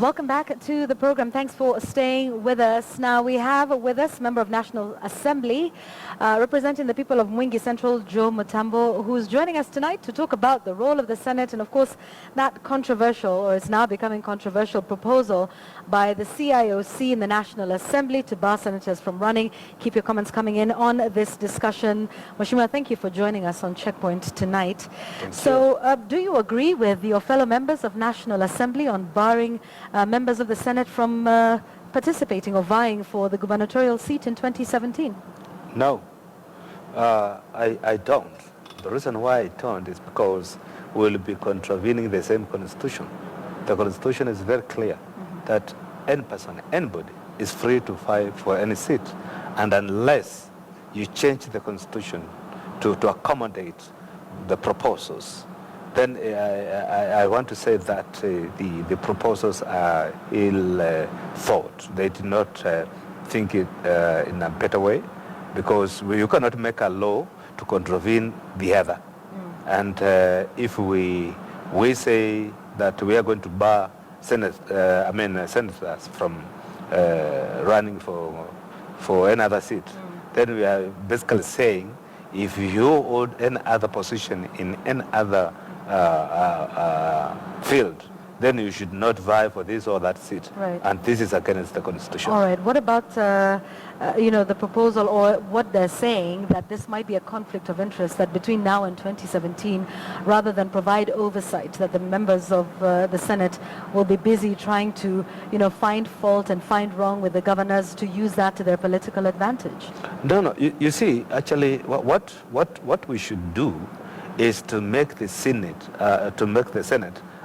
Welcome back to the program. Thanks for staying with us. Now we have with us Member of National Assembly representing the people of Mwingi Central, Joe Mutambo, who's joining us tonight to talk about the role of the Senate and, of course, that controversial, or it's now becoming controversial, proposal by the CIOC in the National Assembly to bar senators from running. Keep your comments coming in on this discussion. Mheshimiwa, thank you for joining us on Checkpoint tonight. Do you agree with your fellow members of National Assembly on barring members of the Senate from participating or vying for the gubernatorial seat in 2017? No, I don't. The reason why I don't is because we'll be contravening the same constitution. The constitution is very clear that any person, anybody, is free to fight for any seat. And unless you change the constitution to accommodate the proposals, then I want to say that the proposals are ill thought. They did not think it in a better way, because you cannot make a law to contravene the other. And if we say that we are going to bar senators from running for another seat, then we are basically saying if you hold any other position in any other field, then you should not vie for this or that seat. Right. And this is against the constitution. All right. What about, the proposal, or what they're saying, that this might be a conflict of interest, that between now and 2017, rather than provide oversight, that the members of the Senate will be busy trying to, find fault and find wrong with the governors to use that to their political advantage? No. You see, actually, what we should do is to make the Senate,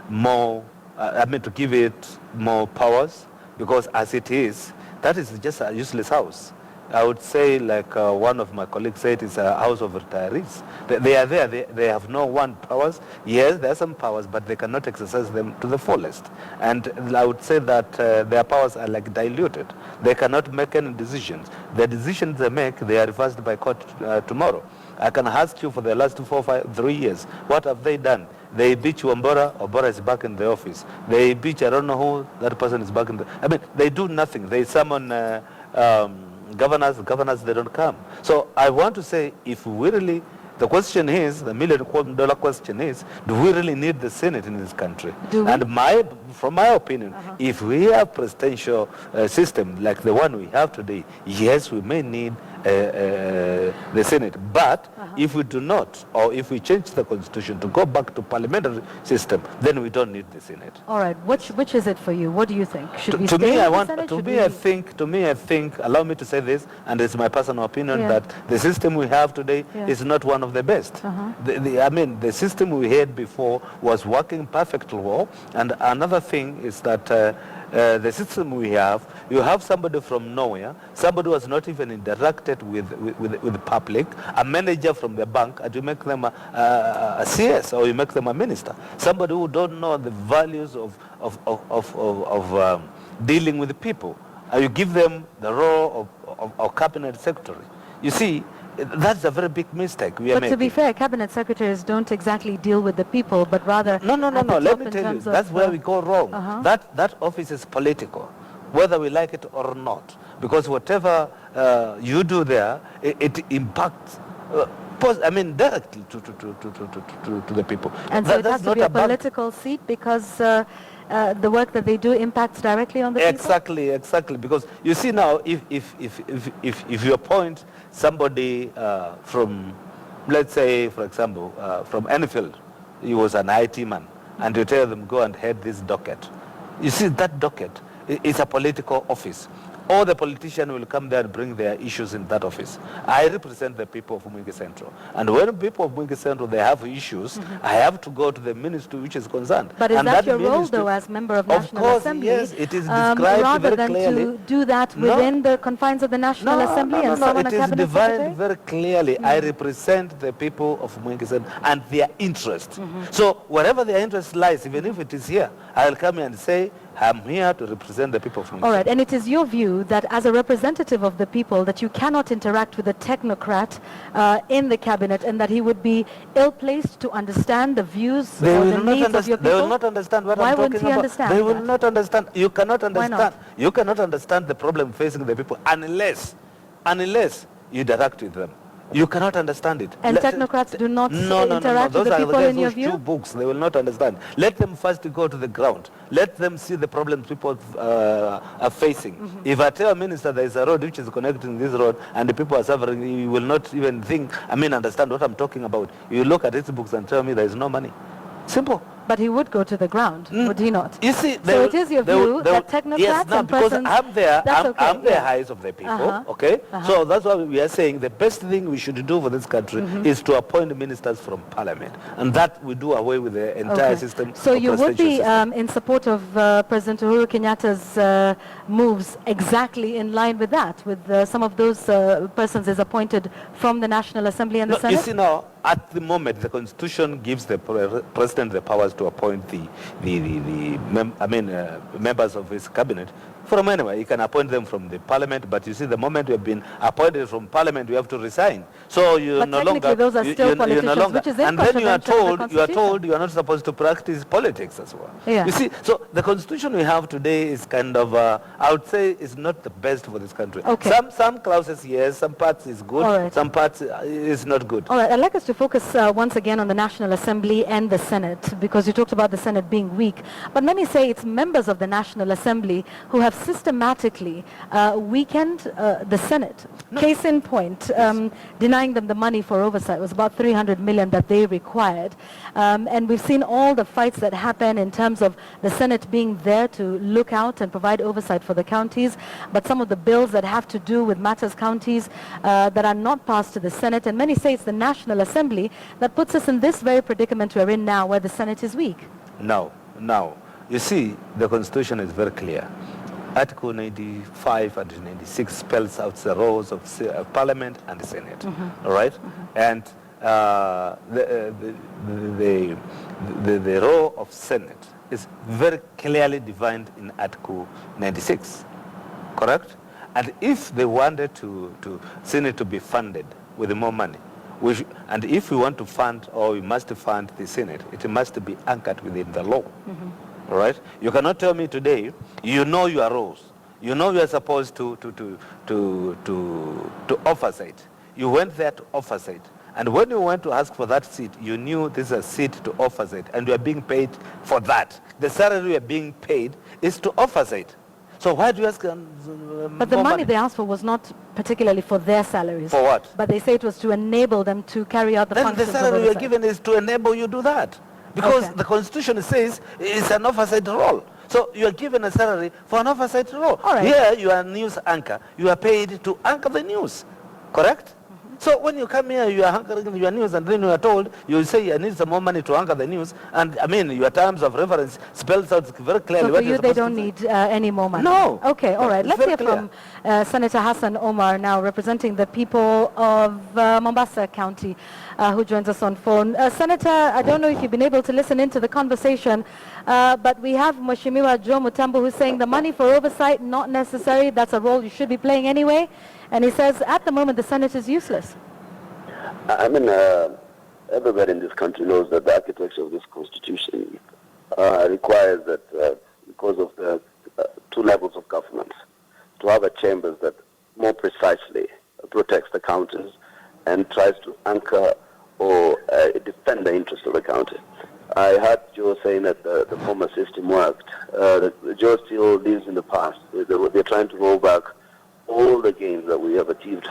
more, to give it more powers, because as it is, that is just a useless house. I would say, like one of my colleagues said, it's a house of retirees. They are there, they have no powers. Yes, there are some powers, but they cannot exercise them to the fullest. And I would say that their powers are like diluted. They cannot make any decisions. The decisions they make, they are reversed by court tomorrow. I can ask you, for the last 3 years, what have they done? They beat Ombora is back in the office. They beat, I don't know who, that person is back in the... they do nothing. They summon governors, they don't come. So I want to say, if we really... The question is, the $1 million question is, do we really need the Senate in this country? And from my opinion, if we have presidential system like the one we have today, yes, we may need the Senate. But if we do not, or if we change the constitution to go back to parliamentary system, then we don't need the Senate. All right. Which is it for you? What do you think? Should we to stay me, in I the want. Senate? To me, I think. Allow me to say this, and it's my personal opinion, that the system we have today is not one of the best. The system we had before was working perfectly well. And another thing is that the system we have, you have somebody from nowhere, somebody who has not even interacted with the public, a manager from the bank, and you make them a CS, or you make them a minister. Somebody who don't know the values of dealing with the people. You give them the role of cabinet secretary. You see, that's a very big mistake we are making. But to be fair, cabinet secretaries don't exactly deal with the people, but rather... No. Let me tell you, that's where we go wrong. That office is political, whether we like it or not. Because whatever you do there, it impacts... directly to the people. And so it has to be a political seat because the work that they do impacts directly on the people? Exactly. Because you see now, if you appoint somebody from, let's say, for example, from Enfield, he was an IT man, and you tell them, go and head this docket. You see, that docket is a political office. All the politicians will come there and bring their issues in that office. I represent the people of Mwingi Central. And when people of Mwingi Central, they have issues, I have to go to the ministry which is concerned. But is that your role, though, as member of National Assembly? Yes, it is described very clearly. Rather than to do that within the confines of the National Assembly and summon a cabinet secretary? It is divided very clearly. I represent the people of Mwingi Central and their interest. So wherever their interest lies, even if it is here, I'll come here and say, I'm here to represent the people of Mwingi. All right, and it is your view view that as a representative of the people that you cannot interact with a technocrat in the cabinet, and that he would be ill-placed to understand the views or the needs of your people? They will not understand what Why I'm wouldn't talking he about. understand They will that? not understand. You cannot understand. not? You cannot understand the problem facing the people unless you interact with them. You cannot understand it. And technocrats do not interact with the people in your view? Those are two books. They will not understand. Let them first go to the ground. Let them see the problems people are facing. If I tell a minister there is a road which is connecting this road and the people are suffering, you will not even understand what I'm talking about. You look at these books and tell me there is no money. Simple. But he would go to the ground, would he not? You see, so it is your view that technocrats yes, no, and because persons... I'm the eyes of the people, okay? So that's why we are saying the best thing we should do for this country is to appoint ministers from parliament. And that we do away with the entire system. So you would be in support of President Uhuru Kenyatta's moves exactly in line with that, with some of those persons is appointed from the National Assembly and the Senate? You see now, at the moment, the Constitution gives the President the powers to appoint members of his cabinet from anywhere. He can appoint them from the parliament, but you see, the moment you have been appointed from parliament, you have to resign. So you no longer... those are still politicians, which is and then you are told you are not supposed to practice politics as well. Yeah. You see, so the Constitution we have today is kind of, I would say, is not the best for this country. Okay. Some clauses, yes, some parts is good, some parts is not good. All right, I'd like us to focus once again on the National Assembly and the Senate, because you talked about the Senate being weak. But many say it's members of the National Assembly who have systematically weakened the Senate. No. Case in point, denying them the money for oversight. It was about 300 million that they required. And we've seen all the fights that happen in terms of the Senate being there to look out and provide oversight for the counties. But some of the bills that have to do with matters counties that are not passed to the Senate. And many say it's the National Assembly that puts us in this very predicament we're in now, where the Senate is weak. No. You see, the Constitution is very clear. Article 95 and 96 spells out the roles of Parliament and the Senate. All right? And the role of Senate is very clearly defined in Article 96. Correct? And if they wanted to Senate to be funded with more money, and if we want to fund, or we must fund the Senate, it must be anchored within the law. All right? You cannot tell me today, you know your roles. You know you are supposed to oversight. You went there to oversight. And when you went to ask for that seat, you knew this is a seat to oversight, and you are being paid for that. The salary you are being paid is to oversight. So why do you ask But the money they asked for was not particularly for their salaries. For what? But they say it was to enable them to carry out the functions the salary you are given is to enable you do that. Because the Constitution says it's an oversight role. So you are given a salary for an oversight role. All right. Here you are a news anchor. You are paid to anchor the news. Correct? So when you come here, you are anchoring your news, and then you are told, you say, I need some more money to anchor the news. And your terms of reference spells out very clearly. So for you, they don't need any more money? No. Okay, all right. Let's hear from Senator Hassan Omar now, representing the people of Mombasa County, who joins us on phone. Senator, I don't know if you've been able to listen into the conversation, but we have Mheshimiwa Joe Mutambo, who's saying the money for oversight, not necessary. That's a role you should be playing anyway. And he says, at the moment, the Senate is useless. Everybody in this country knows that the architecture of this Constitution requires that, because of the two levels of government, to have a chambers that more precisely protects the counties and tries to anchor or defend the interests of the county. I heard Joe saying that the former system worked. Joe still lives in the past. They're trying to roll back all the gains that we have achieved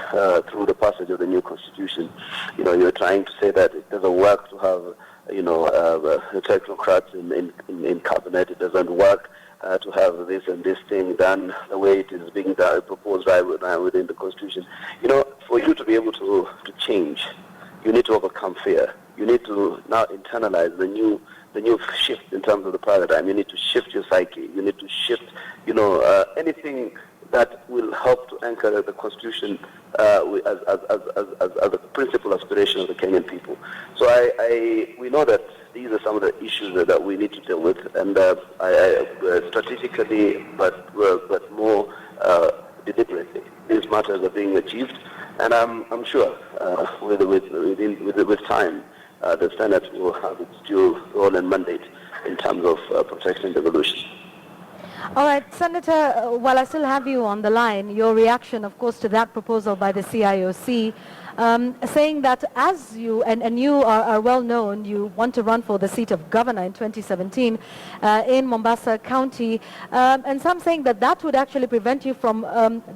through the passage of the new Constitution. You're trying to say that it doesn't work to have, technocrats in cabinet. It doesn't work to have this and this thing done the way it is being done, proposed right now within the Constitution. For you to be able to change, you need to overcome fear. You need to now internalize the new shift in terms of the paradigm. You need to shift your psyche. You need to shift, anything that will help to anchor the Constitution as a principal aspiration of the Kenyan people. So we know that these are some of the issues that we need to deal with, and strategically, but more deliberately. These matters are being achieved, and I'm sure with time, the Senate will have its due role and mandate in terms of protecting devolution. All right, Senator, while I still have you on the line, your reaction, of course, to that proposal by the CIOC, saying that as you, and you are well known, you want to run for the seat of governor in 2017 in Mombasa County, and some saying that that would actually prevent you from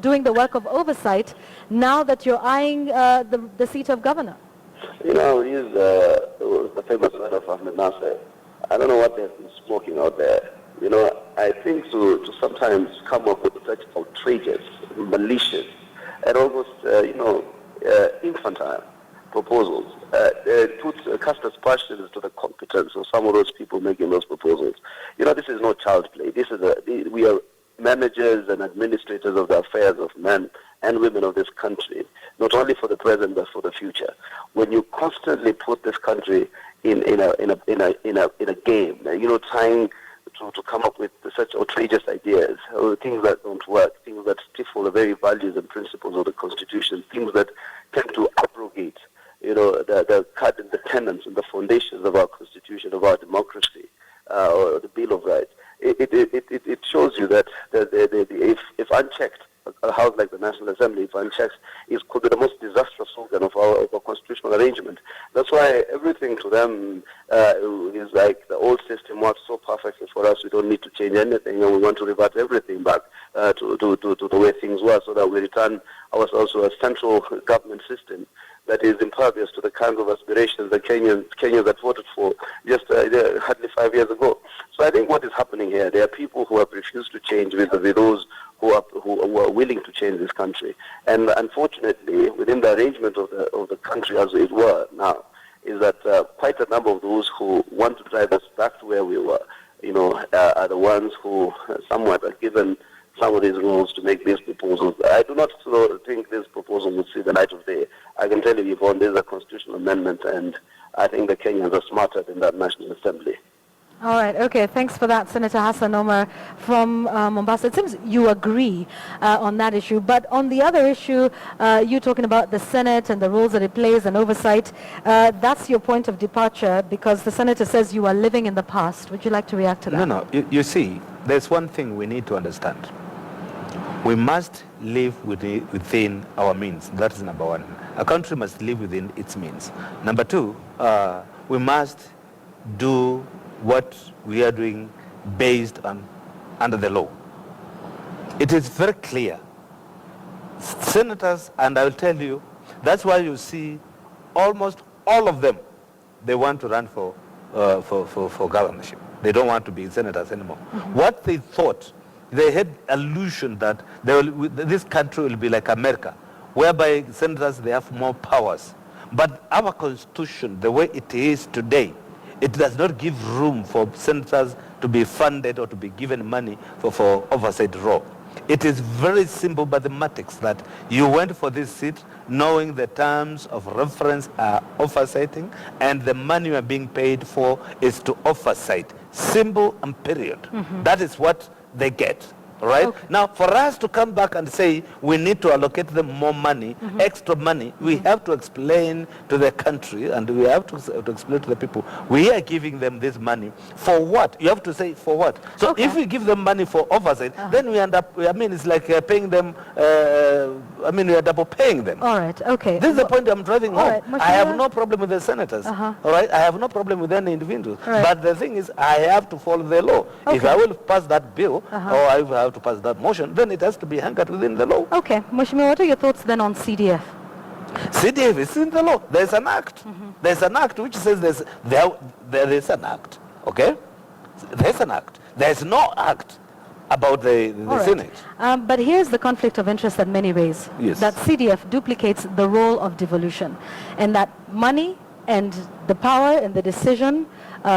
doing the work of oversight now that you're eyeing the seat of governor. You know, he's the famous word of Ahmed Nasser. I don't know what they've been smoking out there. You know, I think to sometimes come up with such outrageous, malicious, and almost, infantile proposals cast aspersions to the competence of some of those people making those proposals. You know, this is no child play. We are managers and administrators of the affairs of men and women of this country, not only for the present but for the future. When you constantly put this country in a game, trying to come up with such outrageous ideas, or things that don't work, things that stifle the very values and principles of the Constitution, things that tend to abrogate, the tenets and the foundations of our Constitution, of our democracy, or the Bill of Rights. It shows you that if unchecked, a house like the National Assembly, if unchecked, could be the most disastrous organ of our constitutional arrangement. That's why everything to them is like the old system works so perfectly for us. We don't need to change anything, and we want to revert everything back to the way things were, so that we return ourselves to a central government system that is impervious to the kinds of aspirations that Kenyans had voted for just hardly 5 years ago. So I think what is happening here, there are people who have refused to change with those who are willing to change this country. And unfortunately, within the arrangement of the country as it were now, is that quite a number of those who want to drive us back to where we were, are the ones who somewhat are given some of these rules to make these proposals. I do not think this proposal will see the light of day. I can tell you, Yvonne, this is a constitutional amendment, and I think the Kenyans are smarter than that National Assembly. All right, okay, thanks for that, Senator Hassan Omar from Mombasa. It seems you agree on that issue, but on the other issue, you talking about the Senate and the roles that it plays and oversight, that's your point of departure, because the Senator says you are living in the past. Would you like to react to that? No. You see, there's one thing we need to understand. We must live within our means. That is number one. A country must live within its means. Number two, we must do what we are doing based on under the law. It is very clear. Senators, and I will tell you, that's why you see almost all of them, they want to run for governorship. They don't want to be senators anymore. Mm-hmm. What they thought, they had illusion that this country will be like America, whereby senators, they have more powers. But our Constitution, the way it is today, it does not give room for senators to be funded or to be given money for oversight role. It is very simple mathematics that you went for this seat knowing the terms of reference are oversighting, and the money you are being paid for is to oversight. Simple and period. Mm-hmm. That is what they get. Right? Okay. Now, for us to come back and say we need to allocate them more money, mm-hmm. extra money, we have to explain to the country, and we have to explain to the people, we are giving them this money for what? You have to say for what. So if we give them money for oversight, then we end up, it's like paying them, we are double paying them. All right, okay. This is the point I'm driving home. Right. I have no problem with the senators. All right? I have no problem with any individuals. Right. But the thing is, I have to follow the law. Okay. If I will pass that bill, or I have to pass that motion, then it has to be anchored within the law. Okay. Mheshimiwa, what are your thoughts then on CDF? CDF is in the law. There's an act. Mm-hmm. There's an act which says there is an act. Okay? There's an act. There's no act about the Senate. But here's the conflict of interest that many raise. Yes. That CDF duplicates the role of devolution, and that money and the power and the decision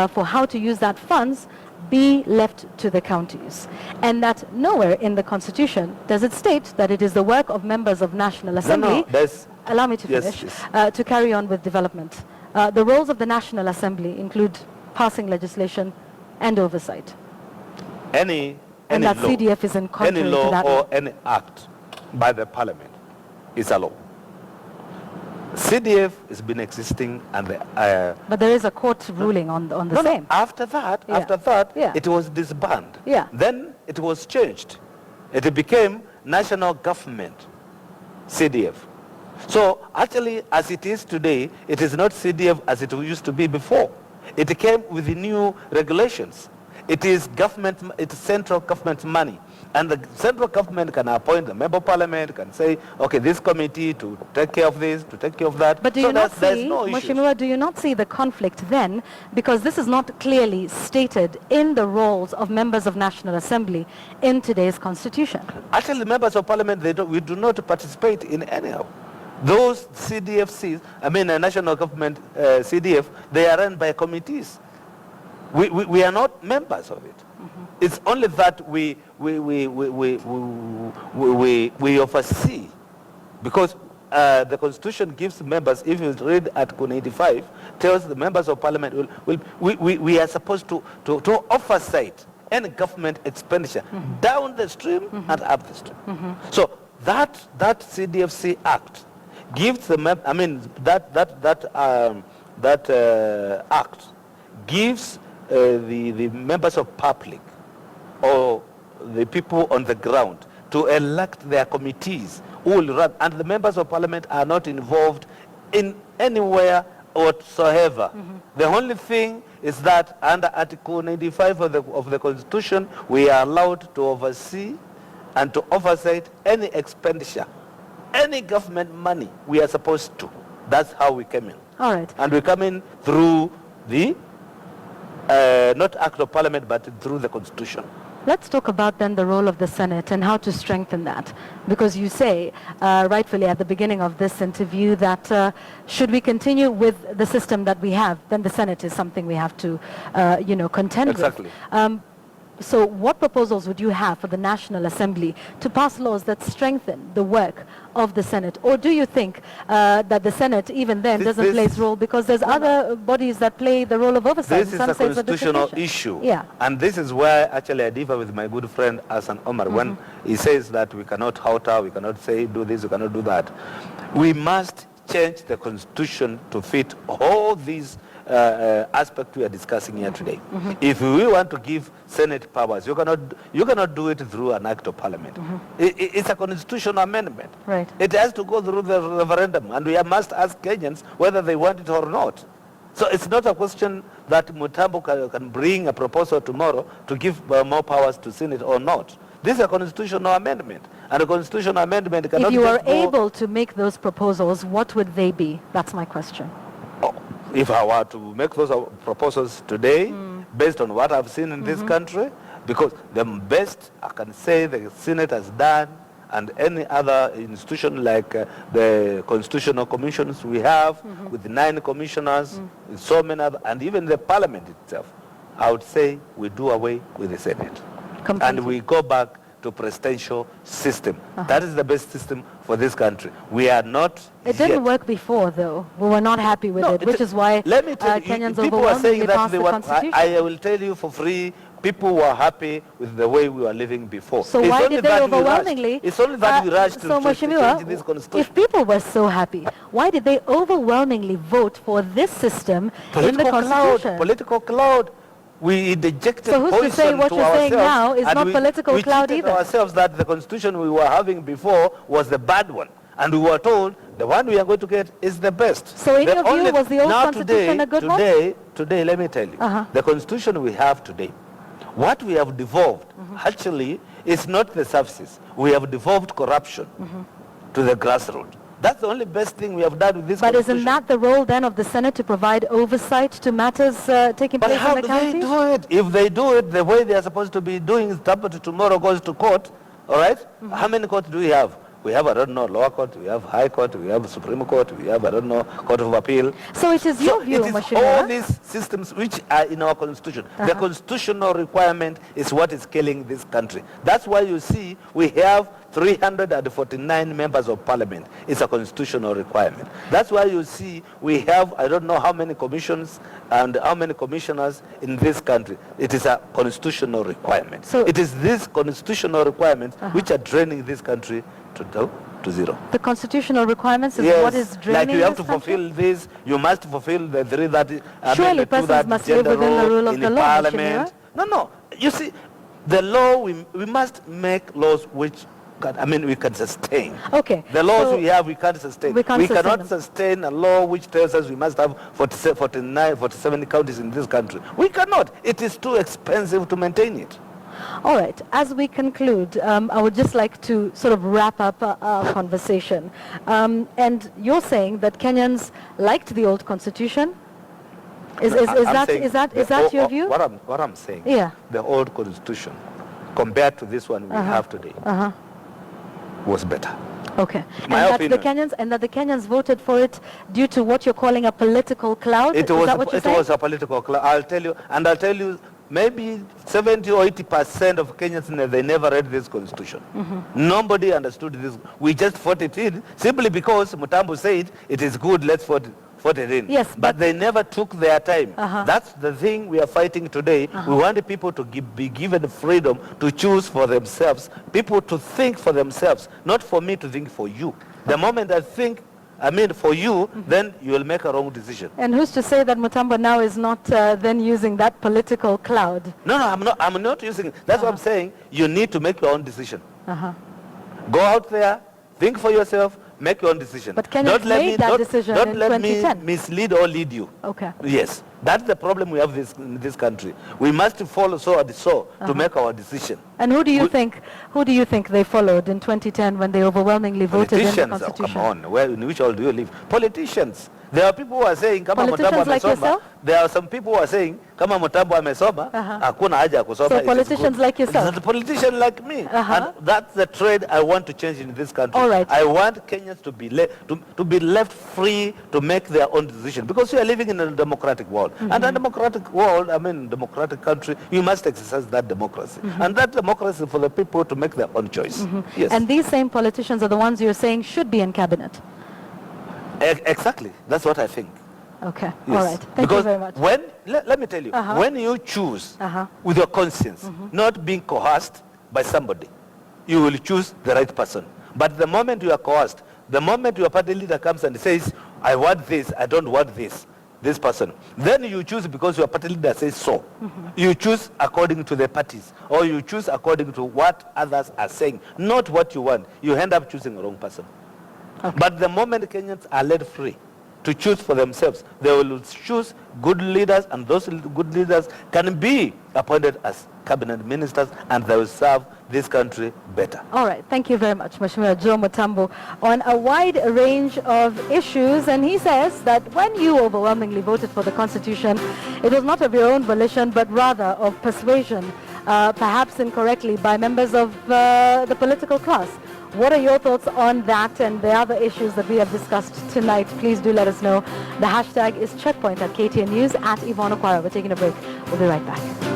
for how to use that funds be left to the counties, and that nowhere in the Constitution does it state that it is the work of members of National Assembly, allow me to finish, to carry on with development. The roles of the National Assembly include passing legislation and oversight. Any that law, CDF is in contrary any law to that. Or any act by the parliament is a law. CDF has been existing, and but there is a court ruling on the same. No, after that, it was disbanded. Yeah. Then it was changed. It became national government, CDF. So actually, as it is today, it is not CDF as it used to be before. It came with the new regulations. It is government. It's central government money. And the central government can appoint the member of parliament, can say, okay, this committee to take care of this, to take care of that. But do so you not there's see, no issues. Mheshimiwa, do you not see the conflict then? Because this is not clearly stated in the roles of members of National Assembly in today's constitution. Actually, members of parliament, we do not participate in any of those CDFCs. I mean, a national government CDF, they are run by committees. We are not members of it. It's only that we oversee, because the constitution gives members, if you read Article 85, tells the members of parliament we are supposed to oversight any government expenditure down the stream and up the stream. So that CDFC Act gives the act gives the members of public or the people on the ground to elect their committees who will run, and the members of parliament are not involved in anywhere whatsoever. The only thing is that under Article 95 of the Constitution, we are allowed to oversee and to oversight any expenditure, any government money we are supposed to. That's how we came in. All right. And we come in through the not Act of Parliament, but through the Constitution. Let's talk about then the role of the Senate and how to strengthen that. Because you say, rightfully at the beginning of this interview, that should we continue with the system that we have, then the Senate is something we have to, contend Exactly. with. So what proposals would you have for the National Assembly to pass laws that strengthen the work of the Senate? Or do you think that the Senate even then doesn't play its role, because there's other bodies that play the role of oversight? This is a constitutional issue. Yeah. And this is where actually I differ with my good friend Hassan Omar when he says that we cannot halter, we cannot say do this, we cannot do that. We must change the constitution to fit all these aspect we are discussing here today. If we want to give Senate powers, you cannot do it through an act of parliament. It's a constitutional amendment. Right. It has to go through the referendum, and we must ask Kenyans whether they want it or not. So it's not a question that Mutambo can bring a proposal tomorrow to give more powers to Senate or not. This is a constitutional amendment, and a constitutional amendment cannot. If you are able to make those proposals, what would they be? That's my question. If I were to make those proposals today, based on what I've seen in this country, because the best I can say the Senate has done, and any other institution like the constitutional commissions we have, with 9 commissioners, with so many other, and even the parliament itself, I would say we do away with the Senate. Completely. And we go back to presidential system. That is the best system for this country. We are not. It didn't work before, though. We were not happy with it, which is why let me tell you, Kenyans people are saying overwhelmingly that passed they the want. constitution. I will tell you for free. People were happy with the way we were living before. So it's why did they overwhelmingly? It's only that we rushed so to change this constitution. If people were so happy, why did they overwhelmingly vote for this system in the constitution? Political cloud. We injected so who's poison to say what to you're saying now is and not political cloud either? We either? ourselves that the constitution we were having before was the bad one, and we were told the one we are going to get is the best. So in your view, was the old constitution a good one? Today, let me tell you, the constitution we have today, what we have devolved actually is not the services. We have devolved corruption to the grassroots. That's the only best thing we have done with this constitution. But isn't that the role then of the Senate, to provide oversight to matters taking place in the counties? But how do they do it? If they do it the way they are supposed to be doing, somebody tomorrow goes to court, all right? How many courts do we have? We have, I don't know, lower court, we have high court, we have Supreme Court, we have, I don't know, Court of Appeal. So it is your view, Mheshimiwa? All these systems which are in our constitution. The constitutional requirement is what is killing this country. That's why you see we have 349 members of parliament. It's a constitutional requirement. That's why you see we have, I don't know how many commissions and how many commissioners in this country. It is a constitutional requirement. So it is these constitutional requirements which are draining this country to do to zero. The constitutional requirements is Yes, what is draining like you have this to country? fulfill this, you must fulfill the three that... Surely the two persons that must live gender within the rule of in the law, Parliament. Mheshimiwa. No, you see, the law, we must make laws which we can sustain. Okay. The laws so we have, we can't sustain. we can't sustain cannot them. sustain a law which tells us we must have 47 counties in this country. We cannot. It is too expensive to maintain it. All right. As we conclude, I would just like to sort of wrap up our conversation. And you're saying that Kenyans liked the old constitution? Is that your view? What I'm saying, Yeah. the old constitution, compared to this one we have today, was better. Okay. My and opinion. that the Kenyans voted for it due to what you're calling a political cloud? It Is that what you're saying? was a political cloud. I'll tell you, maybe 70 or 80% of Kenyans, they never read this constitution. Nobody understood this. We just fought it in simply because Mutambo said it is good, let's vote it in. Yes, but they never took their time. That's the thing we are fighting today. We want the people to be given freedom to choose for themselves, people to think for themselves, not for me to think for you. The moment I think for you, then you will make a wrong decision. And who's to say that Mutambo now is not then using that political cloud? No, I'm not using it. That's what I'm saying. You need to make your own decision. Go out there, think for yourself, make your own decision. But Kenyans made that decision in Don't let 2010. me mislead or lead you. Okay. Yes, that's the problem we have in this country. We must follow so and so to make our decision. And who do you think they followed in 2010 when they overwhelmingly voted in the Politicians, constitution? come on, in which world do you live? Politicians. There are people who are saying, kama Mutambo Politicians like amesoma. yourself? There are some people who are saying, kama Mutambo amesoma, hakuna haja ya kusoma. So it is politicians good. like yourself? It's a politician like me. And that's the trade I want to change in this country. All right. I want Kenyans to be left free to make their own decision, because we are living in a democratic world. And a democratic world, democratic country, you must exercise that democracy. And that democracy for the people to make their own choice. Yes. And these same politicians are the ones you're saying should be in cabinet? Exactly. That's what I think. Okay. Yes. All right. Thank you very much. Let me tell you, when you choose with your conscience, not being coerced by somebody, you will choose the right person. But the moment you are coerced, the moment your party leader comes and says, I want this, I don't want this person, then you choose because your party leader says so. You choose according to the parties, or you choose according to what others are saying, not what you want. You end up choosing the wrong person. Okay. But the moment Kenyans are let free to choose for themselves, they will choose good leaders, and those good leaders can be appointed as cabinet ministers, and they will serve this country better. All right. Thank you very much, Mheshimiwa Joe Mutambo, on a wide range of issues. And he says that when you overwhelmingly voted for the Constitution, it was not of your own volition, but rather of persuasion, perhaps incorrectly, by members of the political class. What are your thoughts on that and the other issues that we have discussed tonight? Please do let us know. The hashtag is Checkpoint at KTN News, at Yvonne Okwara. We're taking a break. We'll be right back.